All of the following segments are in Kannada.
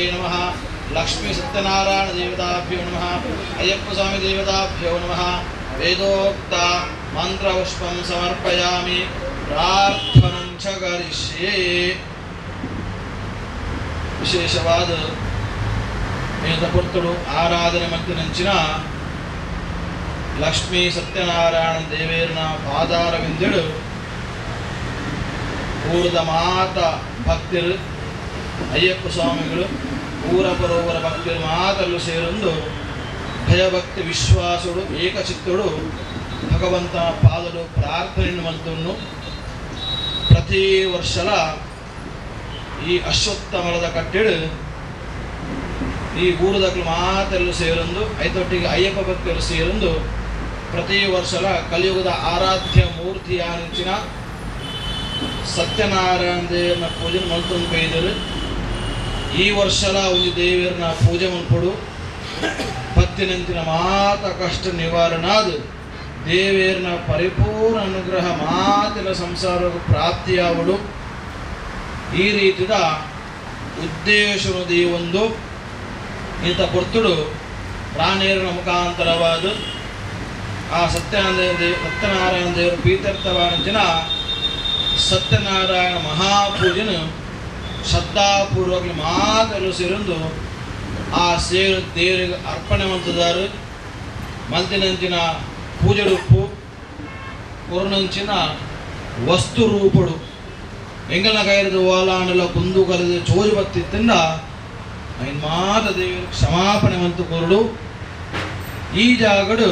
नमः लक्ष्मी सत्यनारायण देवताभ्यो नमः अय्यप्प स्वामी देवताभ्यो नमः वेदोक्त मंत्रपुष्पं समर्पयामि प्रार्थनं च करिष्ये विशेषवाद मेदपुर्तुडु आराधने मध्यनंचिन लक्ष्मी सत्यनारायण देवेरन पादारविंदुडु ಊರದ ಮಾತ ಭಕ್ತರು ಅಯ್ಯಪ್ಪ ಸ್ವಾಮಿಗಳು ಊರ ಬರೋವರ ಭಕ್ತರು ಮಾತಲ್ಲೂ ಸೇರೊಂದು ಭಯಭಕ್ತಿ ವಿಶ್ವಾಸಗಳು ಏಕಚಿತ್ತಗಳು ಭಗವಂತ ಪಾದಲು ಪ್ರಾರ್ಥನೆಯನ್ನು ಮಂತನ್ನು ಪ್ರತಿ ವರ್ಷಲ ಈ ಅಶ್ವತ್ಥಮರದ ಕಟ್ಟೆಡು ಈ ಊರದಕ್ಕಲು ಮಾತೆಲ್ಲೂ ಸೇರೊಂದು ಐತೊಟ್ಟಿಗೆ ಅಯ್ಯಪ್ಪ ಭಕ್ತರು ಸೇರೊಂದು ಪ್ರತಿ ವರ್ಷಲ ಕಲಿಯುಗದ ಆರಾಧ್ಯ ಮೂರ್ತಿಯಾನಿಂಚಿನ ಸತ್ಯನಾರಾಯಣ ದೇವರನ್ನ ಪೂಜೆ ಮಲ್ತೊಂದು ಬೈದರು ಈ ವರ್ಷಲ ಒಂದು ದೇವರನ್ನ ಪೂಜೆ ಮಲ್ಪಡು ಪತ್ತಿನಂತಿನ ಮಾತ ಕಷ್ಟ ನಿವಾರಣಾದ ದೇವರನ್ನ ಪರಿಪೂರ್ಣ ಅನುಗ್ರಹ ಮಾತಿನ ಸಂಸಾರ ಪ್ರಾಪ್ತಿಯಾವಡು ಈ ರೀತಿಯ ಉದ್ದೇಶದ ಒಂದು ಇಂಥ ಕೊರ್ತುಡು ಪ್ರಾಣಿಯರ ಮುಖಾಂತರವಾದ ಆ ಸತ್ಯನಾರಾಯಣ ದೇವರ ಪ್ರೀತ್ಯರ್ಥವಾದ ಸತ್ಯನಾರಾಯಣ ಮಹಾಪೂಜನ ಶ್ರದ್ಧಾಪೂರ್ವಕ ಮಾತಲು ಸೇರೊಂದು ಆ ಸೇರು ದೇವರಿಗೆ ಅರ್ಪಣೆ ಮಂತದಾರು ಮಂತಿನಂಚಿನ ಪೂಜೆಡುಪ್ಪು ಕೊರನಂಚಿನ ವಸ್ತು ರೂಪಡು ಎಂಗಲ್ನ ಕೈರದ ಓಲಾಂಡಲ ಕುಂದು ಕರೆದ ಚೋಜು ಬತ್ತಿತ್ತಿಂದ ಐನ್ ಮಾತ ದೇವರಿಗೆ ಕ್ಷಮಾಪಣೆ ಮಂತು ಕೊರಡು ಈ ಜಾಗಡು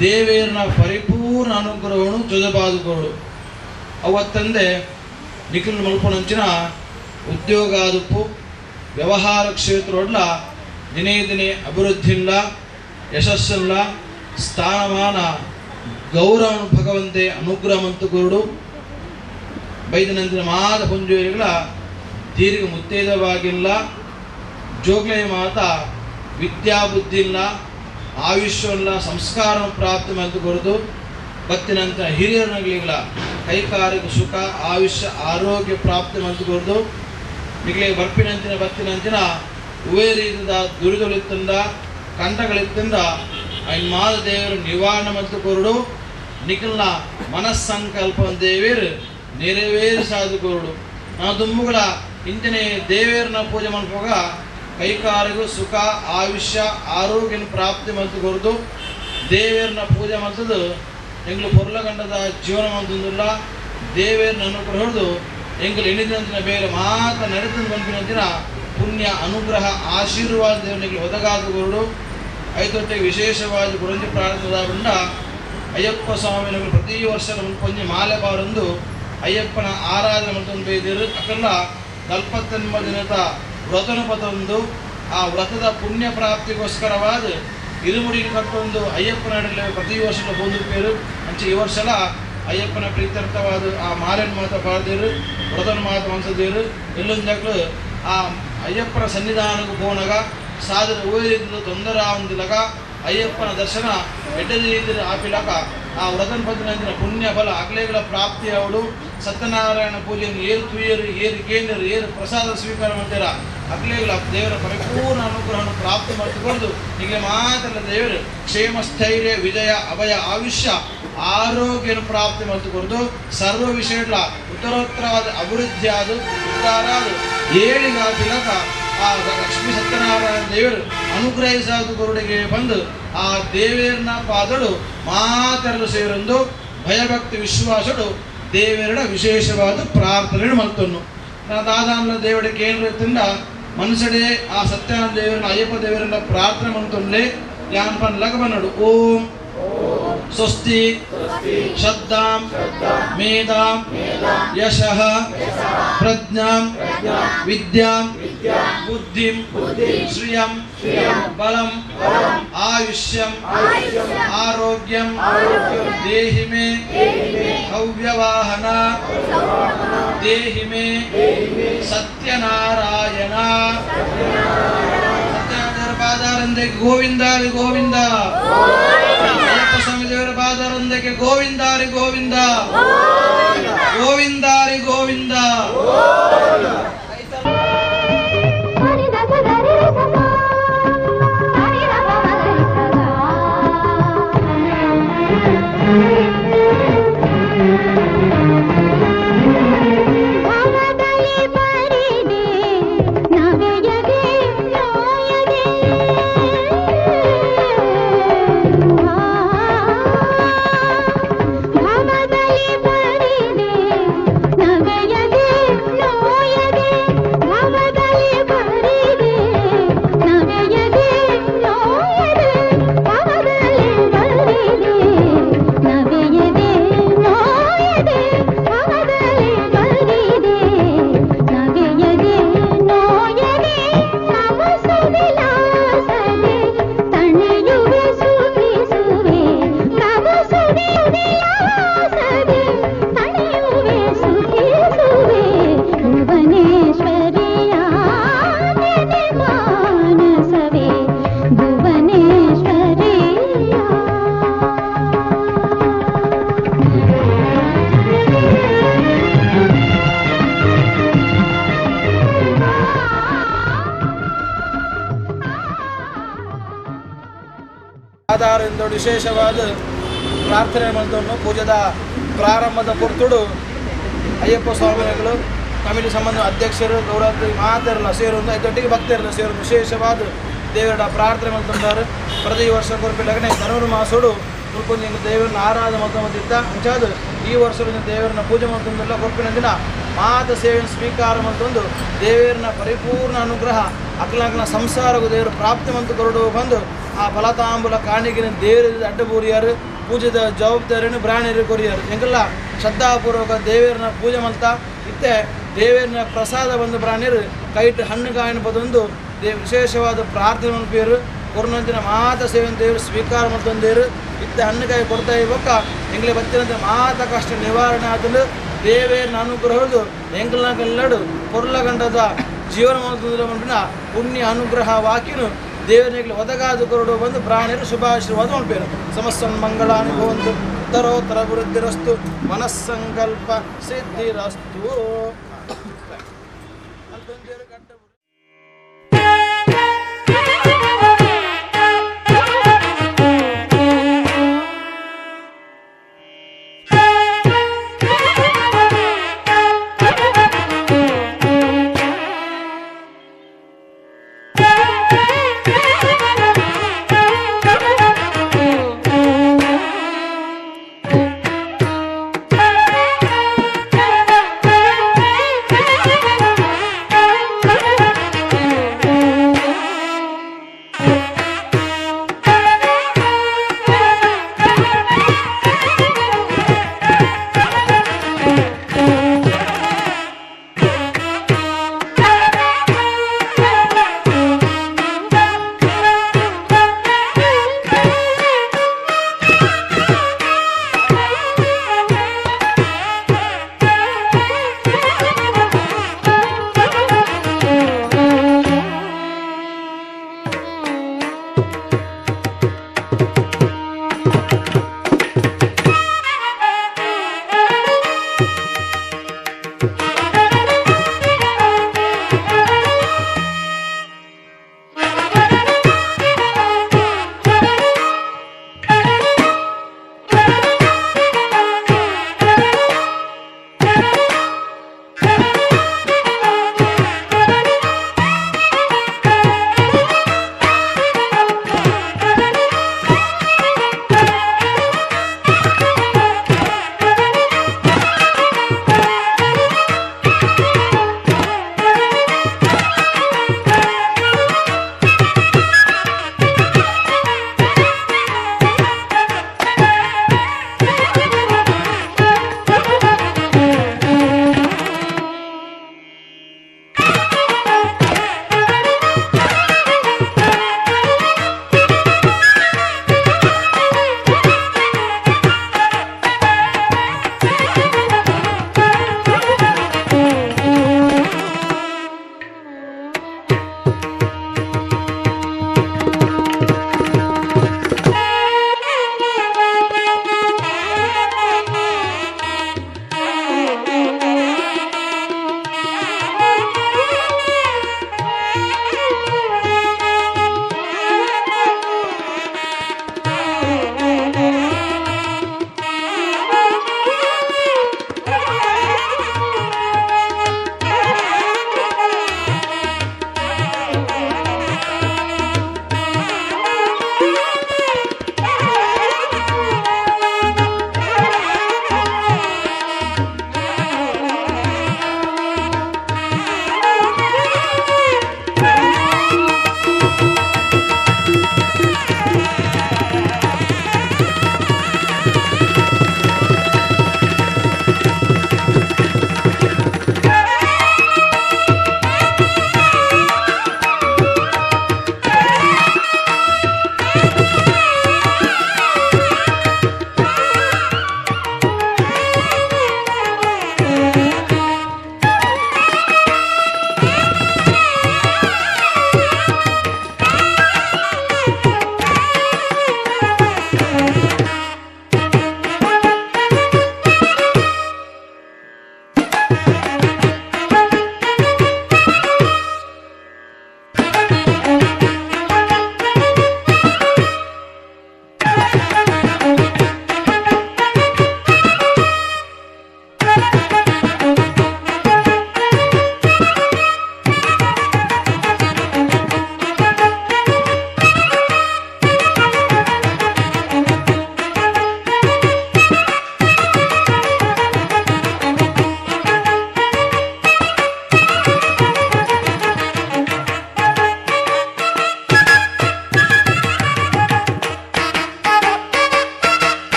ದೇವೇರನ ಪರಿಪೂರ್ಣ ಅನುಗ್ರಹವನ್ನು ಚೊಜಬಾದು ಕೊರಡು ಅವತ್ತಂದೆ ನಿಖಿಲ್ ಮಲ್ಪೊನಂಚಿನ ಉದ್ಯೋಗಾದುಪ್ಪು ವ್ಯವಹಾರ ಕ್ಷೇತ್ರೊಡ್ಲ ದಿನೇ ದಿನೇ ಅಭಿವೃದ್ಧಿಲ್ಲ ಯಶಸ್ಸಿಲ್ಲ ಸ್ಥಾನಮಾನ ಗೌರವ ಭಗವಂತೆ ಅನುಗ್ರಹ ಮಂತು ಕೊರಡು ಬೈದನಂತಿನ ಮಾದ ಪುಂಜೇರಿಗಳ ದೀರ್ಘ ಮುತ್ತೇದವಾಗಿಲ್ಲ ಜೋಗ್ಲೈ ಮಾತ ವಿದ್ಯಾಬುದ್ಧಿ ಇಲ್ಲ ಆಯುಷ್ಯಲ್ಲ ಸಂಸ್ಕಾರ ಪ್ರಾಪ್ತಿ ಮಂತು ಕೊರದು ಬತ್ತಿನಂತರ ಹಿರಿಯರನಗಳಿಗಳ ಕೈಕಾರಿಕ ಸುಖ ಆಯುಷ್ಯ ಆರೋಗ್ಯ ಪ್ರಾಪ್ತಿ ಮಂತು ಕೊರದು ನಿಗಳಿಗೆ ಬರ್ಪಿನಂತಿನ ಬತ್ತಿನಂತಿನ ಉವೇ ರೀತಿಯ ದುರಿದೊಳಿತ್ತಂದ ಕಂಠಗಳಿತ್ತಂದ ಐನ್ ಮಾದ ದೇವರು ನಿವಾರಣೆ ಮಂತು ಕೊರಡು ನಿಖಲ್ನ ಮನಸ್ಸಂಕಲ್ಪ ದೇವೇರು ನೆರವೇರಿಸಾದು ಕೊರಡು ನಾವು ದುಮ್ಮುಗಳ ಇಂತಿನೇ ದೇವೇರನ ಪೂಜೆ ಮಲ್ಪೋಗ ಕೈಕಾರಿಗೂ ಸುಖ ಆಯುಷ್ಯ ಆರೋಗ್ಯ ಪ್ರಾಪ್ತಿ ಮಂತು ಕೊರದು ದೇವೇರನ ಪೂಜೆ ಮಂತದ್ದು ಎಂಗ್ಲು ಪೊರ್ಲಗಂಡದ ಜೀವನ ಮಂತಂದಿಲ್ಲ ದೇವೇರನ ಅನುಗ್ರಹ ಹೊಡೆದು ಎಂಗ್ಲು ಎಣಿದಿನಂತಿನ ಬೇರೆ ಮಾತ ನಡೆದು ಬಂದಿನಂತಿನ ಪುಣ್ಯ ಅನುಗ್ರಹ ಆಶೀರ್ವಾದ ದೇವನಿಗೆ ಒದಗಾದ ಕೊರಡು ಐದೊಟ್ಟಿಗೆ ವಿಶೇಷವಾಗಿ ಗುರಂಜಿ ಪ್ರಾರ್ಥನೆದ ಅಯ್ಯಪ್ಪ ಸ್ವಾಮಿಗಳು ಪ್ರತಿ ವರ್ಷ ನಮ್ಮ ಕೊಂಚ ಮಾಲೆ ಬಾರಂದು ಅಯ್ಯಪ್ಪನ ಆರಾಧನೆ ಮಂತೊಂದು ಬೈದಿರು ಅಕ್ಕಲ್ಲ 49 ದಿನದ ವ್ರತನ ಪತೊಂದು ಆ ವ್ರತದ ಪುಣ್ಯ ಪ್ರಾಪ್ತಿಗೋಸ್ಕರವಾದ ಇರುಮುಡಿ ಕಟ್ಟೊಂದು ಅಯ್ಯಪ್ಪನ ನಡಲೆ ಪ್ರತಿ ವರ್ಷ ಬಂದಿರ್ಪೇರು ಅಂಚೆ ಈ ವರ್ಷಲ ಅಯ್ಯಪ್ಪನ ಪ್ರೀತ್ಯರ್ಥವಾದ ಆ ಮಾಲೆನ ಮಾತ ಬಾರ್ದಿರು ವ್ರತನ ಮಾತ ಮನ್ಸದೇರು ಎಲ್ಲೊಂದು ಆ ಅಯ್ಯಪ್ಪನ ಸನ್ನಿಧಾನಕ್ಕೆ ಹೋನಾಗ ಸಾಧನ ಓದಿದ ತೊಂದರೆ ಹೊಂದಿಲಾಗ ಅಯ್ಯಪ್ಪನ ದರ್ಶನ ಎಡ್ಡದ ರೀತಿಯ ಆಪಿಲಾಗ ಆ ವ್ರತನ ಪದ್ಧತಿನ ಪುಣ್ಯ ಫಲ ಅಗ್ಲೇಗಳ ಪ್ರಾಪ್ತಿ ಅವಳು ಸತ್ಯನಾರಾಯಣ ಪೂಜೆಯನ್ನು ಏರು ತುಯ್ಯರು ಏರು ಕೇಂದ್ರ ಏರು ಪ್ರಸಾದ ಸ್ವೀಕಾರ ಮಾಡ್ತೀರ ಅಗ್ಲೇಗಳ ದೇವರ ಪರಿಪೂರ್ಣ ಅನುಗ್ರಹವನ್ನು ಪ್ರಾಪ್ತಿ ಮಾಡಿಕೊಂಡು ಹೀಗೆ ಮಾತ್ರ ದೇವರು ಕ್ಷೇಮ ಸ್ಥೈರ್ಯ ವಿಜಯ ಅಭಯ ಆಯುಷ್ಯ ಆರೋಗ್ಯವನ್ನು ಪ್ರಾಪ್ತಿ ಮಾಡಿಕೊಂಡು ಸರ್ವ ವಿಷಯಗಳ ಉತ್ತರೋತ್ತರವಾದ ಅಭಿವೃದ್ಧಿ ಆದ ಉದ್ಧಾರ ಏಳಿಗಾದಿಲಾಗ ಆ ಲಕ್ಷ್ಮೀ ಸತ್ಯನಾರಾಯಣ ದೇವರು ಅನುಗ್ರಹಿಸಾದ ಕೊರಡಿಗೆ ಬಂದು ಆ ದೇವೇರನ ಪಾದಳು ಮಾತೆರಲು ಸೇರೊಂದು ಭಯಭಕ್ತಿ ವಿಶ್ವಾಸಡು ದೇವೇರಡ ವಿಶೇಷವಾದ ಪ್ರಾರ್ಥನೆ ಮಲ್ತನ್ನು ದಾದಾನ ದೇವರ ಕೇಂದ್ರದಿಂದ ಮನಸಡೆ ಆ ಸತ್ಯನಾರಾಯಣ ದೇವರನ್ನ ಅಯ್ಯಪ್ಪ ದೇವರನ್ನ ಪ್ರಾರ್ಥನೆ ಮಲ್ತೊಂಡ್ಲೆ ಯಾನ್ ಪನ್ ಲಗಬನಡು ಓಂ ಸ್ವಸ್ತಿ ಶ್ರದ್ಧಾಂ ಮೇಧಾಂ ಯಶಃ ಪ್ರಜ್ಞಾಂ ವಿದ್ಯಾಂ ಬುದ್ಧಿಂ ಶ್ರಿಯಂ ಬಲಂ ಆಯುಷ್ಯಂ ಆರೋಗ್ಯಂ ದೇಹಿ ಮೇ ಹವ್ಯವಾಹನ ದೇಹಿ ಮೇ ಸತ್ಯನಾರಾಯಣ ಸತ್ಯನಾರಾಯಣ ಪಾದಾರಂದೆ ಗೋವಿಂದಾರಿ ಗೋವಿಂದ ಅಯ್ಯಪ್ಪ ಸ್ವಾಮಿ ದೇವರ ಪಾದಾರಂದಕ್ಕೆ ಗೋವಿಂದಾರಿ ಗೋವಿಂದ ಗೋವಿಂದಾರಿ ಗೋವಿಂದ ಆಧಾರದಿಂದ ವಿಶೇಷವಾದ ಪ್ರಾರ್ಥನೆ ಮಾಡಿದನ್ನು ಪೂಜೆದ ಪ್ರಾರಂಭದ ಪೊರ್ತುಡು ಅಯ್ಯಪ್ಪ ಸ್ವಾಮಿಗಳು ಕಮಿಟಿ ಸಂಬಂಧ ಅಧ್ಯಕ್ಷರು ಗೌರವ ಮಾತಾರಲ್ಲ ಸೇರೋದು ಇದೊಟ್ಟಿಗೆ ಭಕ್ತರೆಲ್ಲ ಸೇರೋದು ವಿಶೇಷವಾದ ದೇವರ ಪ್ರಾರ್ಥನೆ ಮಾಡ್ತಾರೆ. ಪ್ರತಿ ವರ್ಷ ಕೊರಪಿಲ್ಲಗನೆ ಧನುರ್ ಮಾಸೋಡು ಉಳ್ಕೊಂಡು ದೇವರನ್ನ ಆರಾಧ ಮಾಡ್ತಿದ್ದ ಅಂಚಾದ ಈ ವರ್ಷದ ದೇವರನ್ನ ಪೂಜೆ ಮಾಡ್ತಂದೆಲ್ಲ ಕೊರಪಿನ ದಿನ ಮಾತ ಸೇವೆಯನ್ನು ಸ್ವೀಕಾರ ಮಾಡ್ತಂದು ದೇವರನ್ನ ಪರಿಪೂರ್ಣ ಅನುಗ್ರಹ ಅಕ್ಲಾಂಕ್ಲ ಸಂಸಾರಗೂ ದೇವರ ಪ್ರಾಪ್ತಿ ಮಂತು ಕೊರಡು ಬಂದು ಆ ಫಲತಾಂಬುಲ ಕಾಣಿಗಿನ ದೇವರ ಅಡ್ಡಬೂರಿಯಾರು ಪೂಜೆದ ಜವಾಬ್ದಾರಿಯನ್ನು ಬ್ರಾಣಿಯರು ಕೊರಿಯಾರು ಹೆಂಗೆಲ್ಲ ಶ್ರದ್ಧಾಪೂರ್ವಕ ದೇವರನ್ನ ಪೂಜೆ ಮಾಡ್ತಾ ಇತ್ತೆ ದೇವರನ್ನ ಪ್ರಸಾದ ಬಂದು ಪ್ರಾಣಿಯರು ಕೈಟ್ ಹಣ್ಣುಗಾಯಿನ ಬದೊಂದು ವಿಶೇಷವಾದ ಪ್ರಾರ್ಥನೆ ಮಲ್ಪೇರು ಕೊರೋನಂತಿನ ಮಾತ ಸೇವೆಯನ್ನು ದೇವರು ಸ್ವೀಕಾರ ಮಾಡ್ತಂದೇರು ಇತ್ತ ಹಣ್ಣುಕಾಯಿ ಕೊಡ್ತಾ ಇವಾಗ ಎಂಗ್ಲೆ ಬತ್ತಿನಂತೆ ಮಾತ ಕಷ್ಟ ನಿವಾರಣೆ ಆದಲು ದೇವೇರನ್ನ ಅನುಗ್ರಹದು ಎಂಗ್ಲಗಲ್ಲಡು ಕೊರ್ಲಗಂಡದ ಜೀವನ ಮಾಡ್ತಂದ್ರೆ ಪುಣ್ಯ ಅನುಗ್ರಹ ವಾಕಿನು ದೇವರಿಗೆ ಒದಗಾದು ಕೊರಡು ಬಂದು ಪ್ರಾಣಿಯರು ಶುಭಾಶೀರ್ವಾದ ಮಾಡ್ಪೇರು. ಸಮಸ್ತ ಮಂಗಳಾನಿ ಭವಂತು ಉತ್ತರೋತ್ತರ ವೃದ್ಧಿರಸ್ತು ಮನಸ್ಸಂಕಲ್ಪ ಸಿದ್ಧಿರಸ್ತು.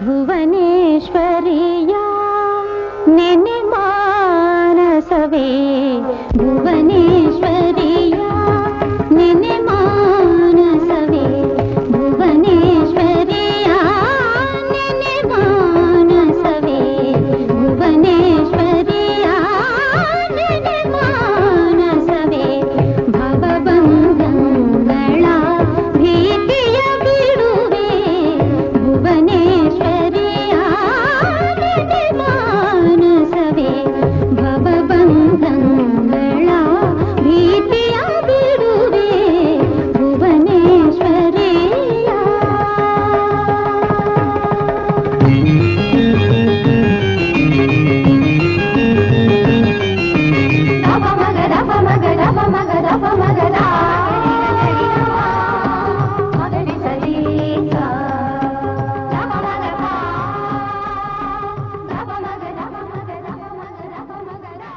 ಭುವನೇಶ್ವರಿಯ ನೆನೆ ಮಾನಸವೇ ಭುವನೇಶ್ವರಿಯ ನೆನೆ ಮಾನಸವೇ ಭುವನೇಶ್ವರಿಯ ನೆನೆ ಮಾನಸವೇ ಭುವನೇಶ್ವರಿಯ ನೆನೆ ಮಾನಸವೇ ಭವಬಂಧಗಳ ಭೀತಿಯ ಬಿಡುವೆ ಭುವನೇಶ್ವರಿಯ ನೆನೆ ಮಾನಸವೇ ಭವಬಂಧಗಳ ಭೀತಿಯ ಬಿಡುವೆ ಭುವನೇಶ್ವರಿಯ. ದಪ ಮಗ ದಪ ಮಗ ದಪ ಮಗ ದಪ ಮಗ ದಾ ಮಗಡಿ ಸರಿ ದಪ ಮಗ ದಾ ದಪ ಮಗ ದಪ ಮಗ ದಪ ಮಗ ದಪ ಮಗ ದಾ.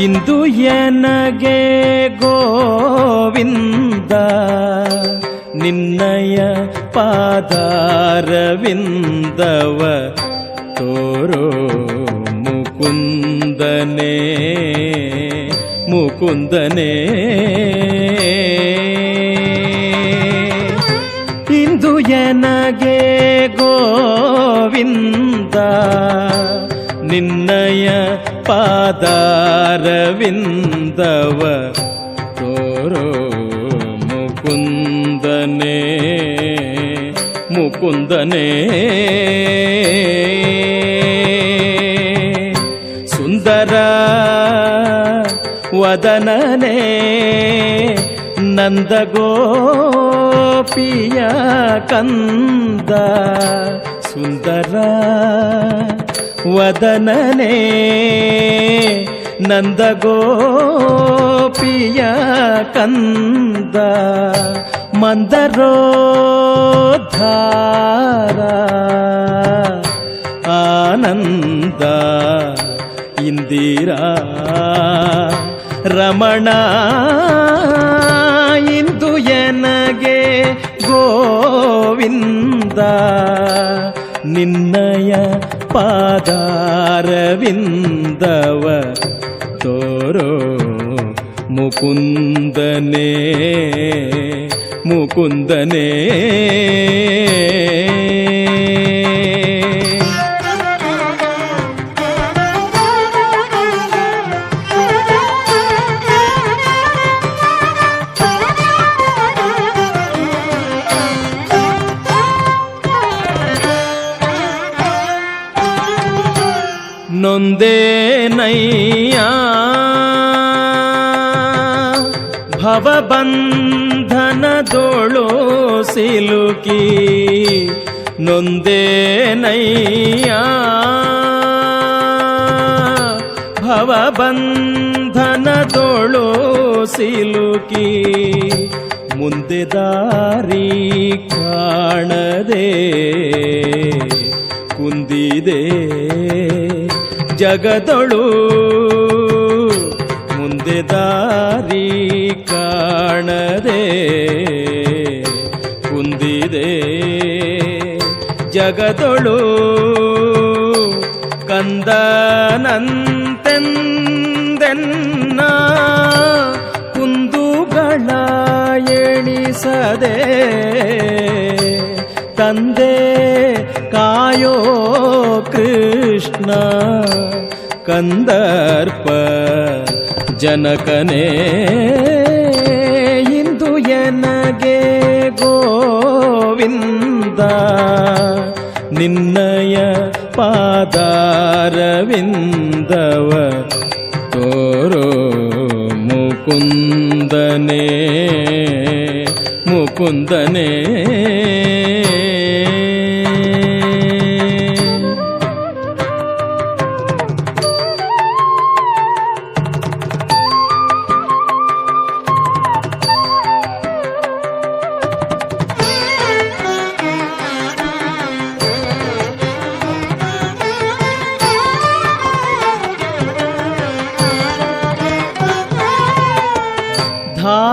ಇಂದು ಎನಗೆ ಗೋವಿಂದ ನಿನ್ನಯ ಪಾದಾರವಿಂದವ ತೋರೋ ಮುಕುಂದನೇ ಮುಕುಂದನೇ. ಇಂದು ಎನಗೆ ಗೋವಿಂದ ನಿನ್ನಯ ಪಾದಾರವಿಂದವ ತೋರೋ ಮುಕುಂದನೇ ಮುಕುಂದನೇ. ಸುಂದರ ವದನನೇ ನಂದಗೋಪಿಯ ಕಂದ ಸುಂದರ ವದನನೇ ನಂದಗೋಪಿಯ ಕಂದ ಮಂದರೋದ್ಧಾರ ಆನಂದ ಇಂದಿರಾ ರಮಣ. ಇಂದು ಎನಗೆ ಗೋವಿಂದ ನಿನ್ನಯ ಪಾದಾರವಿಂದವ ತೋರೋ ಮುಕುಂದನೇ ಮುಕುಂದನೇ. ನೊಂದೇನಯ್ಯ ಭವಬಂಧನದೊಳು ಸಿಲುಕಿ ನೊಂದೇನಯ್ಯ ಭವಬಂಧನದೊಳು ಸಿಲುಕಿ ಮುಂದೆ ದಾರಿ ಕಾಣದೆ ಕುಂದಿದೆ ಜಗದೊಳು ಮುಂದೆ ದಾರಿ ಕಾಣದೆ ಕುಂದಿದೆ ಜಗದೊಳು ಕಂದನಂತೆಂದೆನ್ನ ಕುಂದುಗಳ ಎಣಿಸದೆ ತಂದೆ ಕಾಯೋ ಕೃಷ್ಣ ಕಂದರ್ಪ ಜನಕನೇ ಇಂದು ಎನಗೆ ಗೋವಿಂದ ನಿನ್ನಯ ಪಾದಾರವಿಂದವ ತೋರೋ ಮುಕುಂದನೇ ಮುಕುಂದನೇ.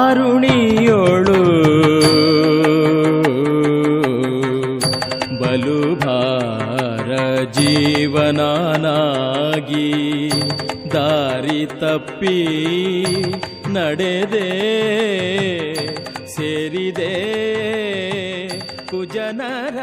ಧಾರುಣಿಯೋಳು ಬಲು ಭಾರ ಜೀವನಾನಾಗಿ ದಾರಿ ತಪ್ಪಿ ನಡೆದೆ ಸೇರಿದೆ ಕುಜನರ